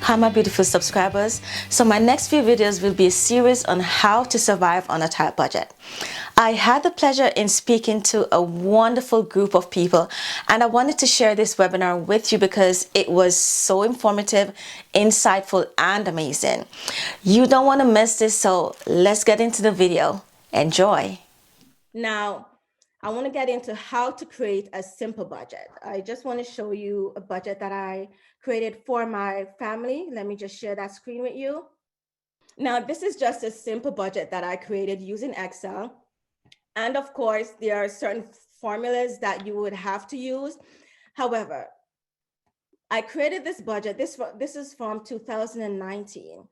Hi my beautiful subscribers. So my next few videos will be a series on how to survive on a tight budget. I had the pleasure in speaking to a wonderful group of people, and I wanted to share this webinar with you because it was so informative, insightful, and amazing. You don't want to miss this, so let's get into the video. Enjoy. Now, I want to get into how to create a simple budget. I just want to show you a budget that I created for my family. Let me just share that screen with you. Now, this is just a simple budget that I created using Excel. And of course, there are certain formulas that you would have to use. However, I created this budget. This is from 2019.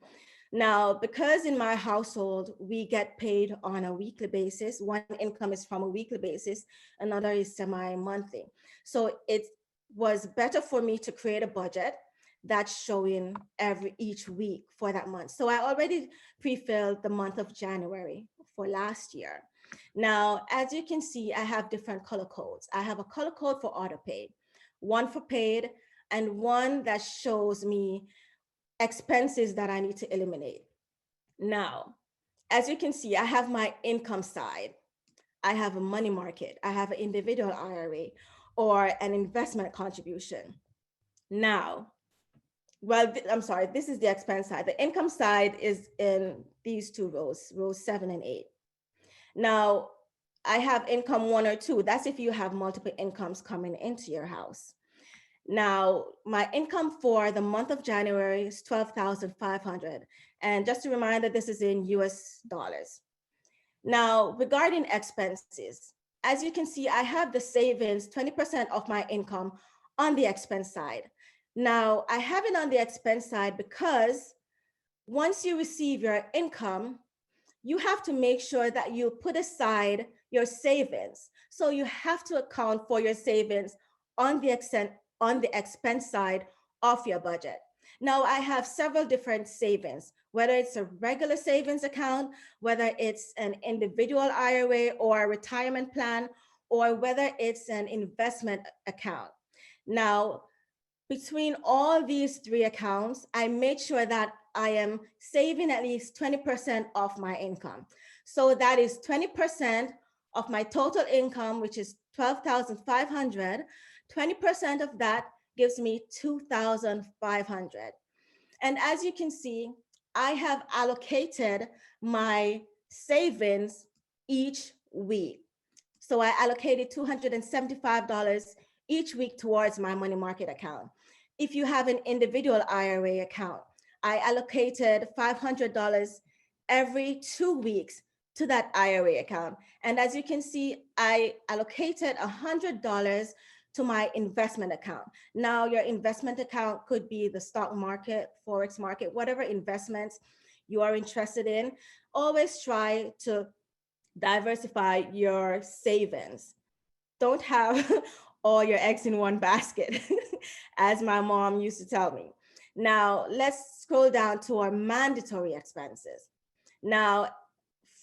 Now, because in my household, we get paid on a weekly basis, one income is from a weekly basis, another is semi-monthly. So it was better for me to create a budget that's showing each week for that month. So I already pre-filled the month of January for last year. Now, as you can see, I have different color codes. I have a color code for auto pay, one for paid, and one that shows me expenses that I need to eliminate. Now, as you can see, I have my income side. I have a money market. I have an individual IRA or an investment contribution. Now, well, I'm sorry, this is the expense side. The income side is in these two rows 7 and 8. Now, I have income 1 or 2. That's if you have multiple incomes coming into your house. Now, my income for the month of January is $12,500. And just a reminder, this is in US dollars. Now, regarding expenses, as you can see, I have the savings, 20% of my income on the expense side. Now, I have it on the expense side because once you receive your income, you have to make sure that you put aside your savings. So you have to account for your savings on the expense side of your budget. Now, I have several different savings, whether it's a regular savings account, whether it's an individual IRA or a retirement plan, or whether it's an investment account. Now, between all these three accounts, I made sure that I am saving at least 20% of my income. So that is 20% of my total income, which is 12,500. 20% of that gives me 2,500. And as you can see, I have allocated my savings each week. So I allocated $275 each week towards my money market account. If you have an individual IRA account, I allocated $500 every 2 weeks to that IRA account. And as you can see, I allocated $100 to my investment account. Now, your investment account could be the stock market, Forex market, whatever investments you are interested in. Always try to diversify your savings. Don't have all your eggs in one basket, as my mom used to tell me. Now, let's scroll down to our mandatory expenses. Now,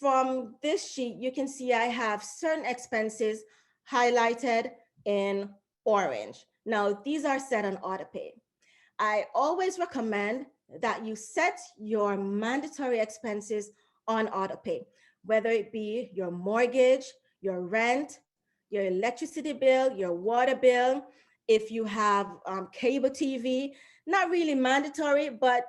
from this sheet, you can see I have certain expenses highlighted in orange. Now, these are set on auto pay. I always recommend that you set your mandatory expenses on auto pay, whether it be your mortgage, your rent, your electricity bill, your water bill, if you have cable TV, not really mandatory, but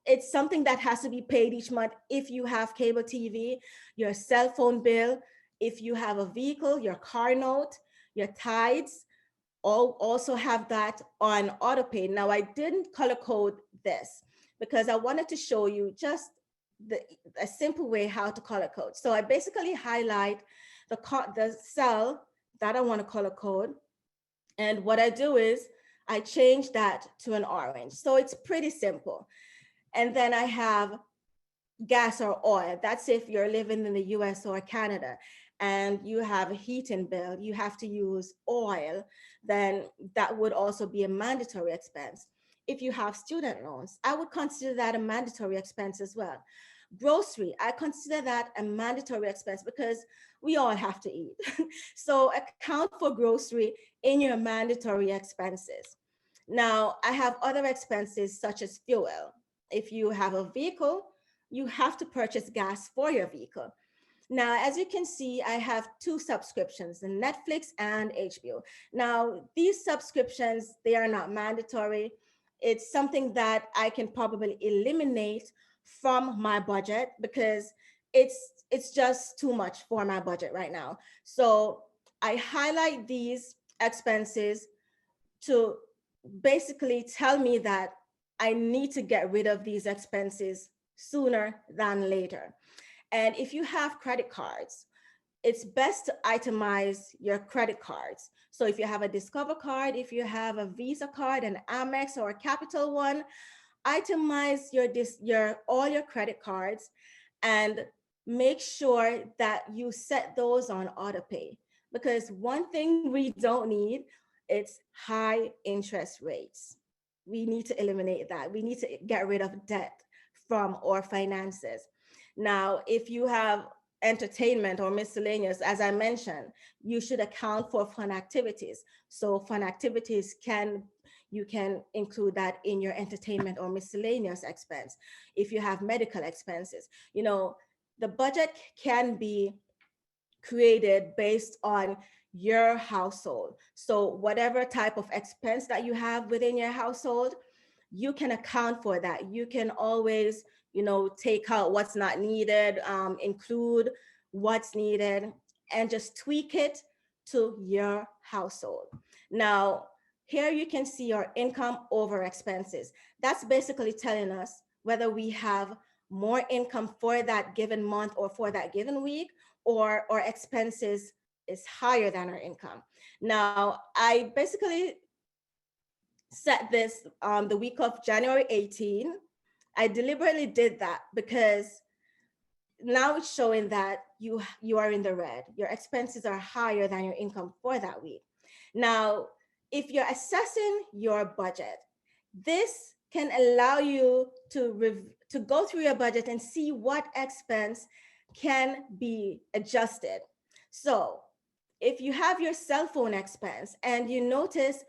it's something that has to be paid each month if you have cable TV, your cell phone bill, if you have a vehicle, your car note, your tithes, also have that on auto pay. Now, I didn't color code this because I wanted to show you just a simple way how to color code. So I basically highlight the cell that I want to color code. And what I do is I change that to an orange. So it's pretty simple. And then I have gas or oil. That's if you're living in the US or Canada and you have a heating bill, you have to use oil, then that would also be a mandatory expense. If you have student loans, I would consider that a mandatory expense as well. Grocery, I consider that a mandatory expense because we all have to eat. So account for grocery in your mandatory expenses. Now, I have other expenses such as fuel. If you have a vehicle, you have to purchase gas for your vehicle. Now, as you can see, I have two subscriptions, Netflix and HBO. Now, these subscriptions, they are not mandatory. It's something that I can probably eliminate from my budget because it's just too much for my budget right now. So I highlight these expenses to basically tell me that I need to get rid of these expenses sooner than later. And if you have credit cards, it's best to itemize your credit cards. So if you have a Discover card, if you have a Visa card, an Amex or a Capital One, itemize your all your credit cards and make sure that you set those on auto pay. Because one thing we don't need, it's high interest rates. We need to eliminate that. We need to get rid of debt from our finances. Now, if you have entertainment or miscellaneous, as I mentioned, you should account for fun activities. So fun activities you can include that in your entertainment or miscellaneous expense. If you have medical expenses, the budget can be created based on your household. So whatever type of expense that you have within your household, you can account for that. You can always, take out what's not needed, include what's needed, and just tweak it to your household. Now, here you can see your income over expenses. That's basically telling us whether we have more income for that given month or for that given week, or our expenses is higher than our income. Now, I basically set this the week of January 18. I deliberately did that because now it's showing that you are in the red. Your expenses are higher than your income for that week. Now, if you're assessing your budget, this can allow you to go through your budget and see what expense can be adjusted. So if you have your cell phone expense and you notice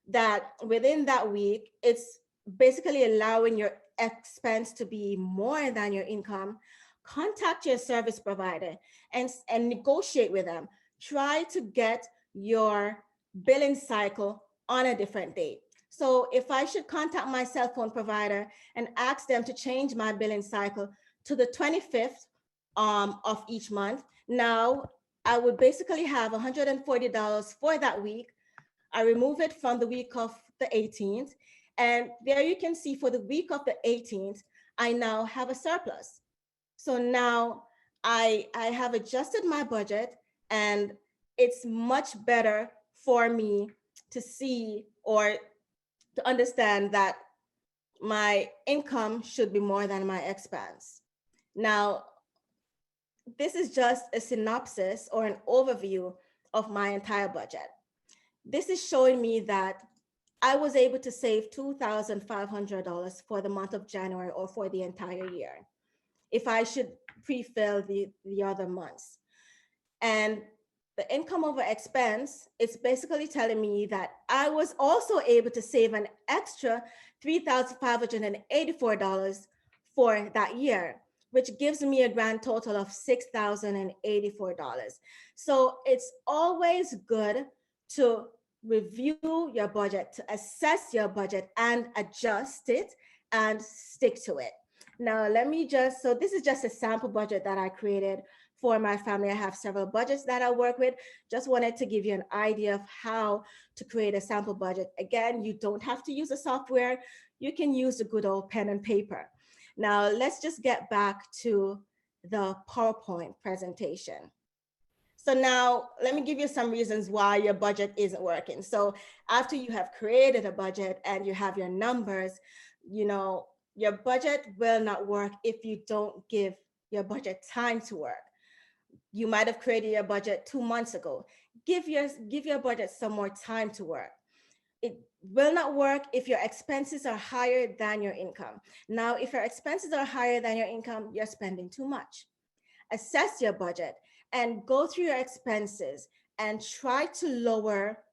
that within that week, it's basically allowing your expense to be more than your income, contact your service provider and negotiate with them. Try to get your billing cycle on a different date. So if I should contact my cell phone provider and ask them to change my billing cycle to the 25th of each month, now I would basically have $140 for that week. I remove it from the week of the 18th. And there you can see for the week of the 18th, I now have a surplus. So now I have adjusted my budget, and it's much better for me to see or to understand that my income should be more than my expense. Now, this is just a synopsis or an overview of my entire budget. This is showing me that I was able to save $2,500 for the month of January or for the entire year if I should pre-fill the other months. And the income over expense, it's basically telling me that I was also able to save an extra $3,584 for that year, which gives me a grand total of $6,084. So it's always good to review your budget, to assess your budget and adjust it and stick to it. Now, so this is just a sample budget that I created for my family. I have several budgets that I work with. Just wanted to give you an idea of how to create a sample budget. Again, you don't have to use a software. You can use a good old pen and paper. Now, let's just get back to the PowerPoint presentation. So now let me give you some reasons why your budget isn't working. So after you have created a budget and you have your numbers, your budget will not work if you don't give your budget time to work. You might have created your budget 2 months ago. Give your budget some more time to work. It will not work if your expenses are higher than your income. Now, if your expenses are higher than your income, you're spending too much. Assess your budget and go through your expenses and try to lower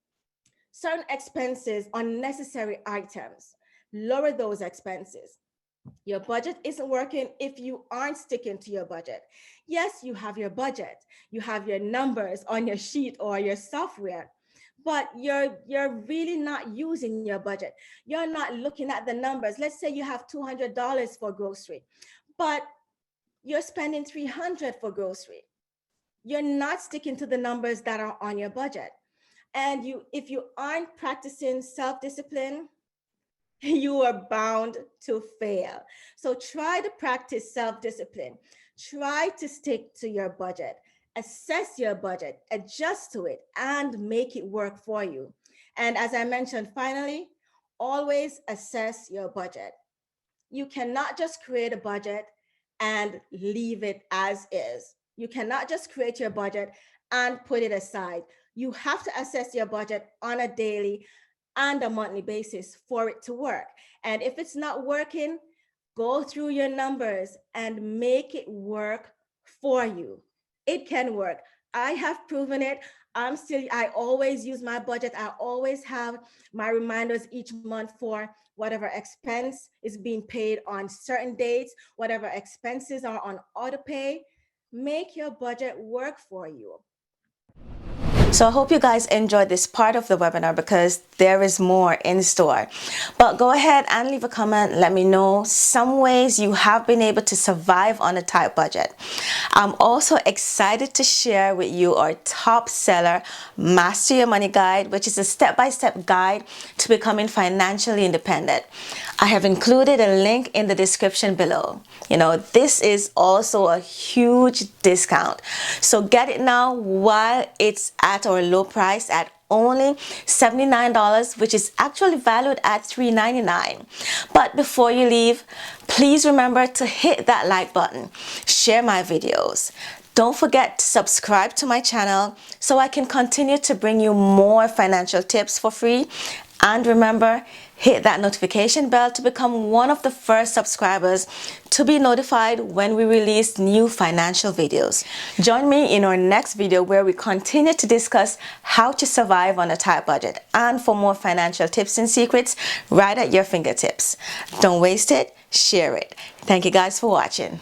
certain expenses, unnecessary items. Lower those expenses. Your budget isn't working if you aren't sticking to your budget. Yes, you have your budget, you have your numbers on your sheet or your software, but you're really not using your budget. You're not looking at the numbers. Let's say you have $200 for grocery, but you're spending $300 for grocery. You're not sticking to the numbers that are on your budget. And if you aren't practicing self-discipline, you are bound to fail. So try to practice self-discipline. Try to stick to your budget. Assess your budget, adjust to it, and make it work for you. And as I mentioned, finally, always assess your budget. You cannot just create a budget and leave it as is. You cannot just create your budget and put it aside. You have to assess your budget on a daily and a monthly basis for it to work. And if it's not working, go through your numbers and make it work for you. It can work. I have proven it. I always use my budget. I always have my reminders each month for whatever expense is being paid on certain dates, whatever expenses are on auto pay. Make your budget work for you. So I hope you guys enjoyed this part of the webinar because there is more in store. But go ahead and leave a comment. Let me know some ways you have been able to survive on a tight budget. I'm also excited to share with you our top seller Master Your Money Guide, which is a step-by-step guide to becoming financially independent. I have included a link in the description below. This is also a huge discount. So get it now while it's at our low price at only $79, which is actually valued at $3.99. But before you leave, please remember to hit that like button, share my videos. Don't forget to subscribe to my channel so I can continue to bring you more financial tips for free. And remember, hit that notification bell to become one of the first subscribers to be notified when we release new financial videos. Join me in our next video where we continue to discuss how to survive on a tight budget and for more financial tips and secrets right at your fingertips. Don't waste it, share it. Thank you guys for watching.